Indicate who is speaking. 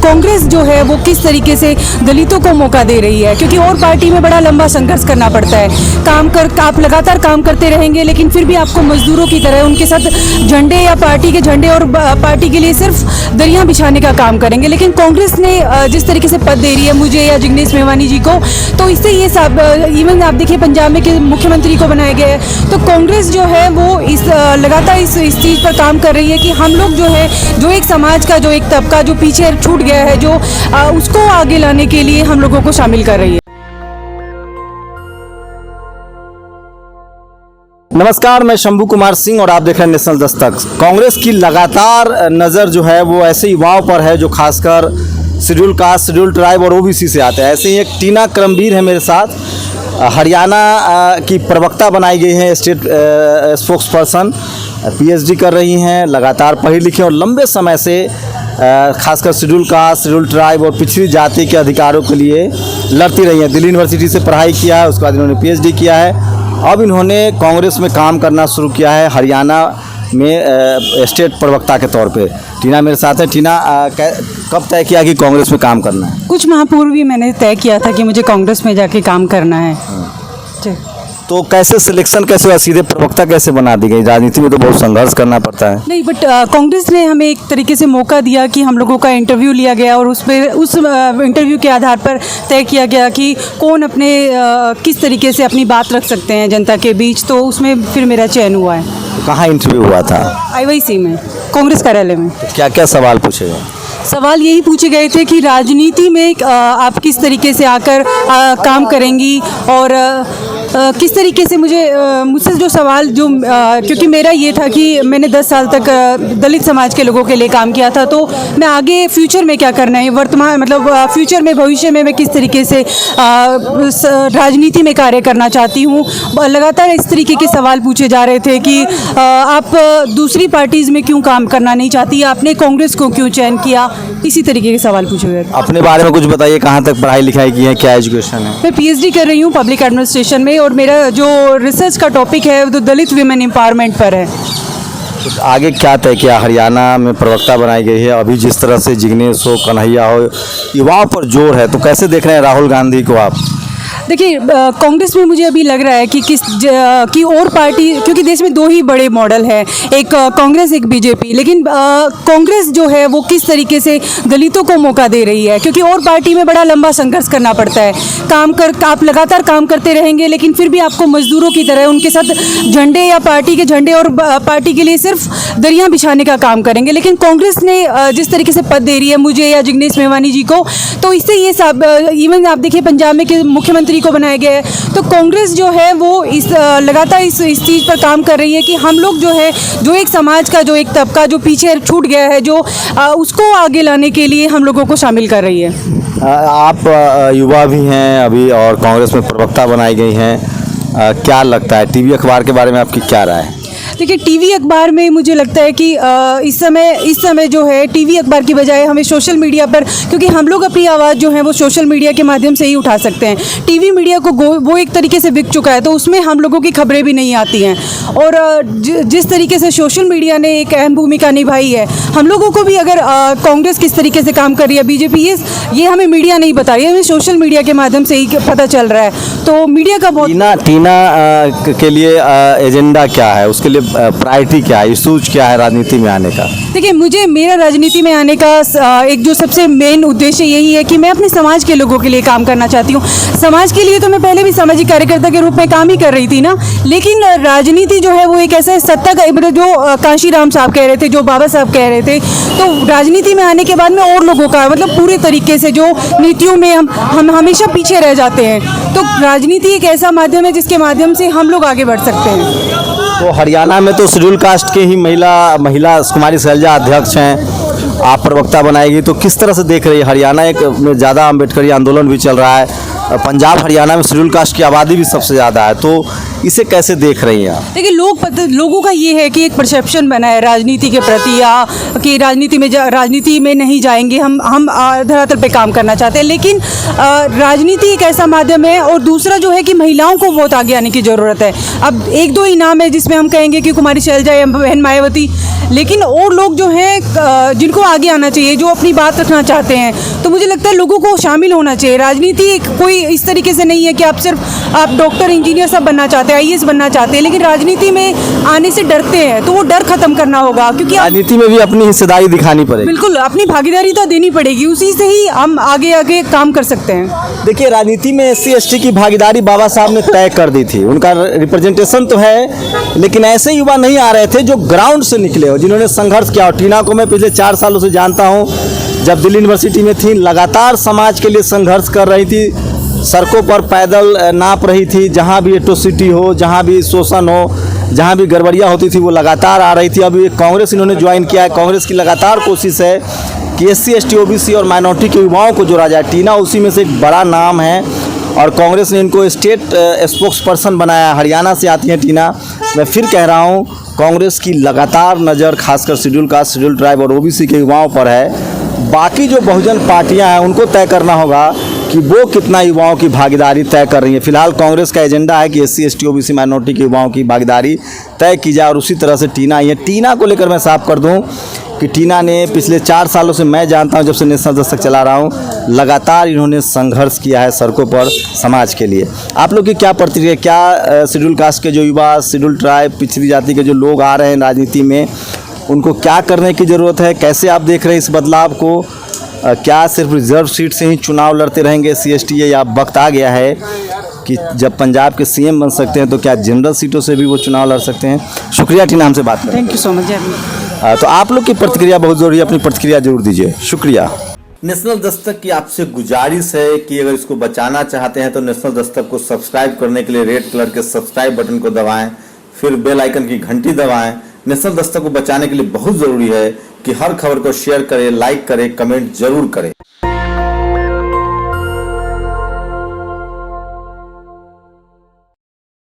Speaker 1: कांग्रेस जो है वो किस तरीके से दलितों को मौका दे रही है, क्योंकि और पार्टी में बड़ा लंबा संघर्ष करना पड़ता है। आप लगातार काम करते रहेंगे, लेकिन फिर भी आपको मजदूरों की तरह उनके साथ झंडे या पार्टी के झंडे और पार्टी के लिए सिर्फ दरियां बिछाने का काम करेंगे। लेकिन कांग्रेस ने जिस तरीके से पद दे रही है मुझे या जिग्नेश मेवानी जी को, तो इससे ये सब इवन आप देखिए पंजाब में के मुख्यमंत्री को बनाया गया है। तो कांग्रेस जो है वो लगातार इस चीज़ पर काम कर रही है कि हम लोग जो है, जो एक समाज का जो एक तबका जो पीछे छूट गया है, जो उसको आगे लाने के लिए हम लोगों को शामिल कर रही है।
Speaker 2: नमस्कार, मैं शंभू कुमार सिंह और आप देख रहे हैं नेशनल दस्तक। कांग्रेस की लगातार नज़र जो है वो ऐसे युवाओं पर है जो खासकर शेड्यूल कास्ट, शेड्यूल ट्राइब और ओबीसी से आते हैं। ऐसे ही एक टीना करमवीर है मेरे साथ, हरियाणा की प्रवक्ता बनाई गई हैं, स्टेट स्पोक्स पर्सन, पीएचडी कर रही हैं, लगातार पढ़ी लिखी और लंबे समय से खासकर शेड्यूल कास्ट, शेड्यूल ट्राइब और पिछड़ी जाति के अधिकारों के लिए लड़ती रही हैं। दिल्ली यूनिवर्सिटी से पढ़ाई किया है, उसके बाद इन्होंने पीएचडी किया है। अब इन्होंने कांग्रेस में काम करना शुरू किया है, हरियाणा में स्टेट प्रवक्ता के तौर पे। टीना मेरे साथ है। टीना, कब तय किया कि कांग्रेस में काम करना है?
Speaker 1: कुछ माह पूर्व ही मैंने तय किया था कि मुझे कांग्रेस में जाके काम करना है।
Speaker 2: तो कैसे सिलेक्शन कैसे हुआ, सीधे प्रवक्ता कैसे बना दी गई? राजनीति में तो बहुत संघर्ष करना पड़ता है।
Speaker 1: नहीं, बट कांग्रेस ने हमें एक तरीके से मौका दिया कि हम लोगों का इंटरव्यू लिया गया और उस इंटरव्यू के आधार पर तय किया गया कि कौन अपने किस तरीके से अपनी बात रख सकते हैं जनता के बीच। तो उसमें फिर मेरा चयन हुआ है।
Speaker 2: तो कहाँ इंटरव्यू हुआ था?
Speaker 1: IYC में, कांग्रेस कार्यालय में।
Speaker 2: तो क्या क्या सवाल पूछे गए?
Speaker 1: सवाल यही पूछे गए थे कि राजनीति में आप किस तरीके से आकर काम करेंगी और किस तरीके से मुझसे जो सवाल क्योंकि मेरा ये था कि मैंने 10 साल तक दलित समाज के लोगों के लिए काम किया था, तो मैं आगे फ्यूचर में क्या करना है, वर्तमान मतलब फ्यूचर में, भविष्य में मैं किस तरीके से राजनीति में कार्य करना चाहती हूँ। लगातार इस तरीके के सवाल पूछे जा रहे थे कि आप दूसरी पार्टीज़ में क्यों काम करना नहीं चाहती, आपने कांग्रेस को क्यों चयन किया, इसी तरीके के सवाल पूछे गए।
Speaker 2: अपने बारे में कुछ बताइए, कहाँ तक पढ़ाई लिखाई की है, क्या एजुकेशन है?
Speaker 1: मैं पीएचडी कर रही हूँ पब्लिक एडमिनिस्ट्रेशन में और मेरा जो रिसर्च का टॉपिक है वो दलित विमेन एम्पावरमेंट पर है।
Speaker 2: तो आगे क्या तय किया? हरियाणा में प्रवक्ता बनाई गई है, अभी जिस तरह से जिग्नेश हो, कन्हैया हो, युवाओं पर जोर है, तो कैसे देख रहे हैं राहुल गांधी को आप?
Speaker 1: देखिए, कांग्रेस में मुझे अभी लग रहा है कि और पार्टी, क्योंकि देश में 2 ही बड़े मॉडल हैं, एक कांग्रेस एक बीजेपी, लेकिन कांग्रेस जो है वो किस तरीके से दलितों को मौका दे रही है, क्योंकि और पार्टी में बड़ा लंबा संघर्ष करना पड़ता है। आप लगातार काम करते रहेंगे, लेकिन फिर भी आपको मजदूरों की तरह उनके साथ झंडे या पार्टी के झंडे और पार्टी के लिए सिर्फ दरियां बिछाने का काम करेंगे। लेकिन कांग्रेस ने जिस तरीके से पद दे रही है मुझे या जिग्नेश मेवानी जी को, तो इससे ये सब इवन आप देखिए पंजाब में के मुख्यमंत्री को बनाया गया है। तो कांग्रेस जो है वो लगातार इस चीज़ पर काम कर रही है कि हम लोग जो है, जो एक समाज का जो एक तबका जो पीछे छूट गया है, जो उसको आगे लाने के लिए हम लोगों को शामिल कर रही है।
Speaker 2: आप युवा भी हैं अभी और कांग्रेस में प्रवक्ता बनाई गई हैं, क्या लगता है टीवी अखबार के बारे में आपकी क्या राय है?
Speaker 1: देखिए, टीवी अखबार में मुझे लगता है कि इस समय जो है टीवी अखबार की बजाय हमें सोशल मीडिया पर, क्योंकि हम लोग अपनी आवाज़ जो है वो सोशल मीडिया के माध्यम से ही उठा सकते हैं। टीवी मीडिया को वो एक तरीके से बिक चुका है, तो उसमें हम लोगों की खबरें भी नहीं आती हैं। और जिस तरीके से सोशल मीडिया ने एक अहम भूमिका निभाई है, हम लोगों को भी अगर कांग्रेस किस तरीके से काम कर रही है, बीजेपी, ये हमें मीडिया नहीं बता रही है, हमें सोशल मीडिया के माध्यम से ही पता चल रहा है। तो मीडिया का बहुत
Speaker 2: टीना के लिए एजेंडा क्या है, उसके लिए प्रायोरिटी क्या है, इशूज क्या है राजनीति में आने का?
Speaker 1: देखिए, मेरा राजनीति में आने का एक जो सबसे मेन उद्देश्य यही है कि मैं अपने समाज के लोगों के लिए काम करना चाहती हूँ। समाज के लिए तो मैं पहले भी सामाजिक कार्यकर्ता के रूप में काम ही कर रही थी ना, लेकिन राजनीति जो है वो एक ऐसा सत्ता का, मतलब जो कांशीराम साहब कह रहे थे, जो बाबा साहब कह रहे थे, तो राजनीति में आने के बाद में और लोगों का, मतलब पूरे तरीके से जो नीतियों में हम हमेशा पीछे रह जाते हैं। तो राजनीति एक ऐसा माध्यम है जिसके माध्यम से हम लोग आगे बढ़ सकते हैं।
Speaker 2: तो हरियाणा में तो शेड्यूल कास्ट के ही महिला कुमारी शैलजा अध्यक्ष हैं, आप प्रवक्ता बनाएगी, तो किस तरह से देख रही है? हरियाणा में ज़्यादा अम्बेडकरी आंदोलन भी चल रहा है, पंजाब हरियाणा में शेड्यूल कास्ट की आबादी भी सबसे ज़्यादा है, तो इसे कैसे देख रही हैं?
Speaker 1: देखिए, लोगों का ये है कि एक परसेप्शन बना है राजनीति के प्रति, या कि राजनीति में नहीं जाएंगे, हम धरातल पे काम करना चाहते हैं। लेकिन राजनीति एक ऐसा माध्यम है, और दूसरा जो है कि महिलाओं को बहुत आगे आने की ज़रूरत है। अब 1-2 ही नाम है जिसमें हम कहेंगे कि कुमारी शैलजा या बहन मायावती, लेकिन और लोग जो हैं जिनको आगे आना चाहिए, जो अपनी बात रखना चाहते हैं। तो मुझे लगता है लोगों को शामिल होना चाहिए। राजनीति एक कोई इस तरीके से नहीं है कि आप डॉक्टर इंजीनियर सब बनना चाहते हैं, आईएएस बनना चाहते हैं, लेकिन राजनीति में आने से डरते हैं, तो वो डर खत्म करना होगा, क्योंकि
Speaker 2: राजनीति में भी अपनी हिस्सेदारी दिखानी पड़ेगी।
Speaker 1: बिल्कुल अपनी भागीदारी तो देनी पड़ेगी, उसी से ही हम आगे आगे काम कर सकते हैं।
Speaker 2: देखिए, राजनीति में SC ST की भागीदारी बाबा साहब ने तय कर दी थी, उनका रिप्रेजेंटेशन तो है, लेकिन ऐसे युवा नहीं आ रहे थे जो ग्राउंड से निकले हो, जिन्होंने संघर्ष किया। और टीना को मैं पिछले 4 सालों से जानता हूँ, जब दिल्ली यूनिवर्सिटी में थी लगातार समाज के लिए संघर्ष कर रही थी, सड़कों पर पैदल नाप रही थी, जहाँ भी एट्रोसिटी हो, जहाँ भी शोषण हो, जहाँ भी गड़बड़ियाँ होती थी वो लगातार आ रही थी। अभी कांग्रेस इन्होंने ज्वाइन किया है। कांग्रेस की लगातार कोशिश है कि SC ST OBC और माइनॉरिटी के युवाओं को जोड़ा जाए। टीना उसी में से एक बड़ा नाम है और कांग्रेस ने इनको स्टेट स्पोक्स पर्सन बनाया। हरियाणा से आती हैं टीना। मैं फिर कह रहा हूँ, कांग्रेस की लगातार नज़र खासकर शेड्यूल कास्ट, शेड्यूल ट्राइब और OBC के युवाओं पर है। बाकी जो बहुजन पार्टियां हैं उनको तय करना होगा कि वो कितना युवाओं की भागीदारी तय कर रही है। फिलहाल कांग्रेस का एजेंडा है कि SC ST OBC माइनॉरिटी के युवाओं की भागीदारी तय की जाए, और उसी तरह से टीना आई है। टीना को लेकर मैं साफ कर दूं कि टीना ने पिछले 4 सालों से, मैं जानता हूं जब से नेशनल दस्तक चला रहा हूं, लगातार इन्होंने संघर्ष किया है सड़कों पर समाज के लिए। आप लोग की क्या प्रतिक्रिया, क्या शेड्यूल कास्ट के जो युवा, शेड्यूल ट्राइब, पिछड़ी जाति के जो लोग आ रहे हैं राजनीति में, उनको क्या करने की ज़रूरत है? कैसे आप देख रहे हैं इस बदलाव को? क्या सिर्फ रिजर्व सीट से ही चुनाव लड़ते रहेंगे SC ST, या वक्त आ गया है कि जब पंजाब के CM बन सकते हैं तो क्या जनरल सीटों से भी वो चुनाव लड़ सकते हैं? शुक्रिया टीना, हमसे बात करें।
Speaker 1: Thank you so much.
Speaker 2: तो आप लोग की प्रतिक्रिया बहुत ज़रूरी है, अपनी प्रतिक्रिया जरूर दीजिए। शुक्रिया। नेशनल दस्तक की आपसे गुजारिश है कि अगर इसको बचाना चाहते हैं तो नेशनल दस्तक को सब्सक्राइब करने के लिए रेड कलर के सब्सक्राइब बटन को दबाएं, फिर बेल आइकन की घंटी दबाएं। नेशनल दस्तक को बचाने के लिए बहुत जरूरी है कि हर खबर को शेयर करें, लाइक करें, कमेंट जरूर करें।